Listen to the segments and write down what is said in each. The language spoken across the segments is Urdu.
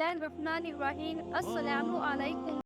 اللہ الرحمن الرحیم۔ السلام علیکم۔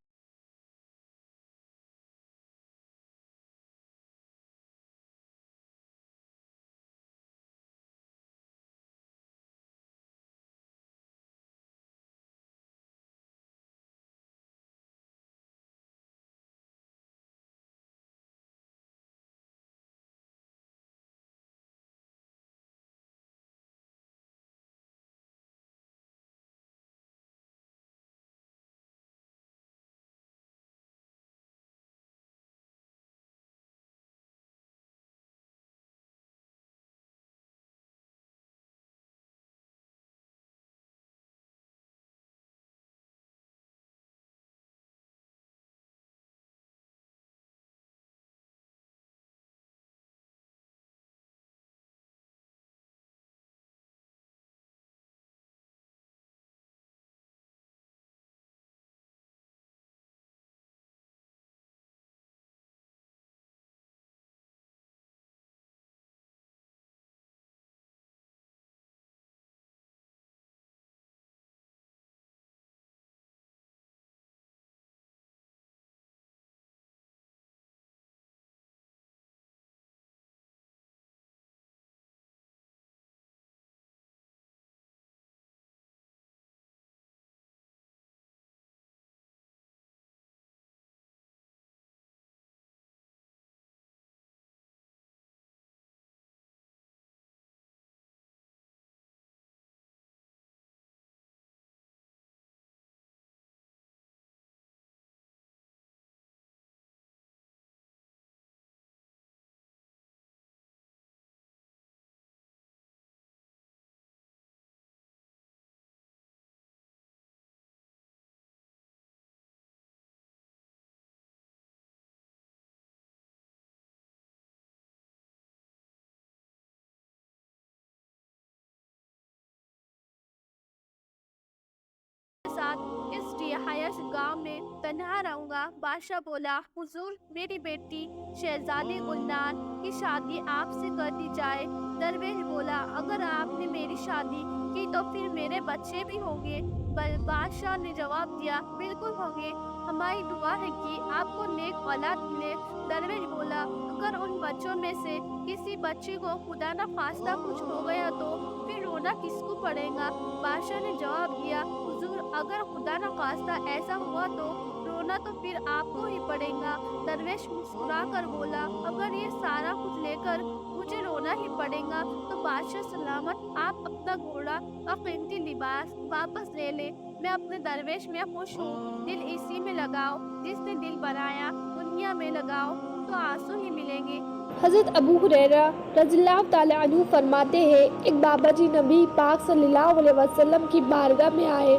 ساتھ اس رہائش گاؤں میں تنہا رہوں گا۔ بادشاہ بولا، حضور میری بیٹی شہزادی گلنار کی شادی آپ سے کر دی جائے۔ درویش بولا، اگر آپ نے میری شادی کی تو پھر میرے بچے بھی ہوں گے؟ بادشاہ نے جواب دیا، بالکل ہوں گے، ہماری دعا ہے کہ آپ کو نیک اولاد ملے۔ درویش بولا، اگر ان بچوں میں سے کسی بچے کو خدا نہ خواستہ کچھ ہو گیا تو پھر رونا کس کو پڑے گا؟ بادشاہ نے جواب دیا، حضور اگر خدا نہ خواستہ ایسا ہوا تو رونا تو پھر آپ کو ہی پڑے گا۔ درویش مسکرا کر بولا، اگر یہ سارا کچھ لے کر مجھے رونا ہی پڑے گا تو بادشاہ سلامت آپ اپنا گھوڑا اور قیمتی لباس واپس لے لے۔ میں اپنے درویش میں خوش ہوں، دل اسی میں لگاؤ، جس نے دل بنایا دنیا میں لگاؤ تو آنسو ہی ملیں گے۔ حضرت ابو ہریرہ رضی اللہ تعالیٰ عنہ فرماتے ہیں، ایک بابا جی نبی پاک صلی اللہ علیہ وسلم کی بارگاہ میں آئے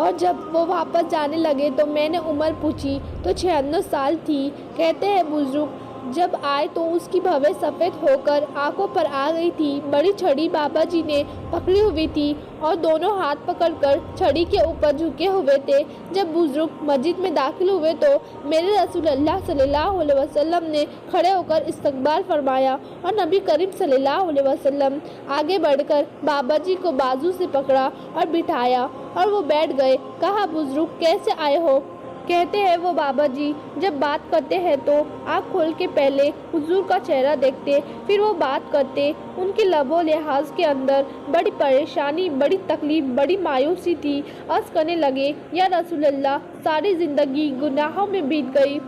اور جب وہ واپس جانے لگے تو میں نے عمر پوچھی تو 96 سال تھی۔ کہتے ہیں بزرگ جب آئے تو اس کی بھویں سفید ہو کر آنکھوں پر آ گئی تھی۔ بڑی چھڑی بابا جی نے پکڑی ہوئی تھی اور دونوں ہاتھ پکڑ کر چھڑی کے اوپر جھکے ہوئے تھے۔ جب بزرگ مسجد میں داخل ہوئے تو میرے رسول اللہ صلی اللہ علیہ وسلم نے کھڑے ہو کر استقبال فرمایا اور نبی کریم صلی اللہ علیہ وسلم آگے بڑھ کر بابا جی کو بازو سے پکڑا اور بٹھایا اور وہ بیٹھ گئے۔ کہا، بزرگ کیسے آئے ہو؟ کہتے ہیں وہ بابا جی جب بات کرتے ہیں تو آنکھ کھول کے پہلے حضور کا چہرہ دیکھتے، پھر وہ بات کرتے۔ ان کے لب و لحاظ کے اندر بڑی پریشانی، بڑی تکلیف، بڑی مایوسی تھی۔ عرض کرنے لگے، یا رسول اللہ، ساری زندگی گناہوں میں بیت گئی،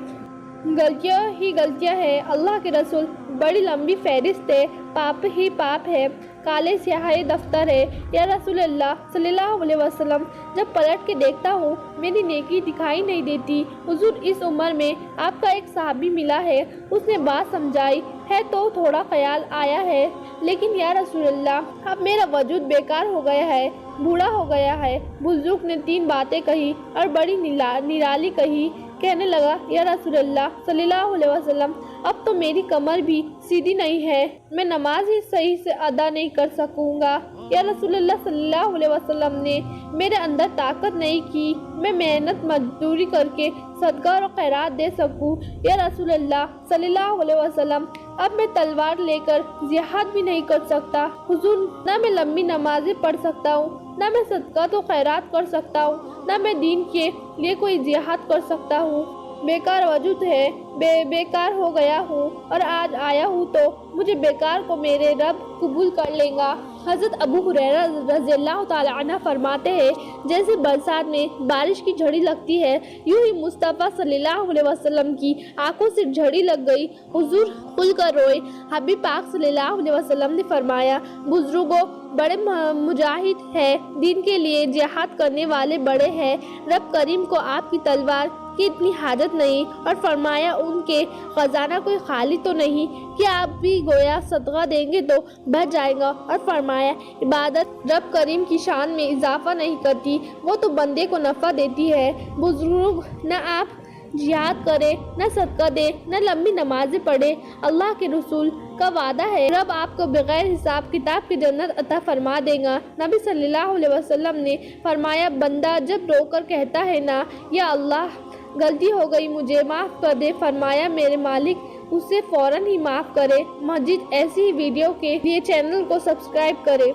غلطیاں ہی غلطیاں ہیں۔ اللہ کے رسول، بڑی لمبی فہرست ہے، پاپ ہی پاپ ہے، کالے سیاہ دفتر ہے۔ یا رسول اللہ صلی اللہ علیہ وسلم، جب پلٹ کے دیکھتا ہوں میری نیکی دکھائی نہیں دیتی۔ حضور، اس عمر میں آپ کا ایک صحابی ملا ہے، اس نے بات سمجھائی ہے تو تھوڑا خیال آیا ہے، لیکن یا رسول اللہ اب میرا وجود بیکار ہو گیا ہے، بوڑھا ہو گیا ہے۔ بزرگ نے 3 باتیں کہی اور بڑی نرالی کہی۔ کہنے لگا، یا رسول اللہ صلی اللہ علیہ وسلم، اب تو میری کمر بھی سیدھی نہیں ہے، میں نماز ہی صحیح سے ادا نہیں کر سکوں گا۔ یا رسول اللہ صلی اللہ علیہ وسلم نے میرے اندر طاقت نہیں کی میں محنت مزدوری کر کے صدقہ اور خیرات دے سکوں۔ یا رسول اللہ صلی اللہ علیہ وسلم اب میں تلوار لے کر جہاد بھی نہیں کر سکتا۔ حضور نہ میں لمبی نمازیں پڑھ سکتا ہوں، نہ میں صدقہ تو خیرات کر سکتا ہوں، نہ میں دین کے لیے کوئی جہاد کر سکتا ہوں۔ بیکار وجود ہے، بیکار ہو گیا ہوں اور آج آیا ہوں تو مجھے بیکار کو میرے رب قبول کر لے گا۔ حضرت ابو ہریرہ رضی اللہ تعالی عنہ فرماتے ہیں جیسے برسات میں بارش کی جھڑی لگتی ہے یوں ہی مصطفیٰ صلی اللہ علیہ وسلم کی آنکھوں سے جھڑی لگ گئی۔ حضور کھل کر روئے۔ حبیب پاک صلی اللہ علیہ وسلم نے فرمایا بزرگوں بڑے مجاہد ہے، دین کے لیے جہاد کرنے والے بڑے ہیں، رب کریم کو آپ کی تلوار کی اتنی حاجت نہیں، اور فرمایا ان کے خزانہ کوئی خالی تو نہیں کہ آپ بھی گویا صدقہ دیں گے تو بڑھ جائے گا، اور فرمایا عبادت رب کریم کی شان میں اضافہ نہیں کرتی، وہ تو بندے کو نفع دیتی ہے۔ بزرگ نہ آپ جہاد کرے، نہ صدقہ دے، نہ لمبی نمازیں پڑھے، اللہ کے رسول کا وعدہ ہے رب آپ کو بغیر حساب کتاب کی جنت عطا فرما دے گا۔ نبی صلی اللہ علیہ وسلم نے فرمایا بندہ جب رو کر کہتا ہے نا یا اللہ غلطی ہو گئی مجھے معاف کر دے، فرمایا میرے مالک اسے فوراً ہی معاف کرے۔ مزید ایسی ہی ویڈیو کے لیے چینل کو سبسکرائب کرے۔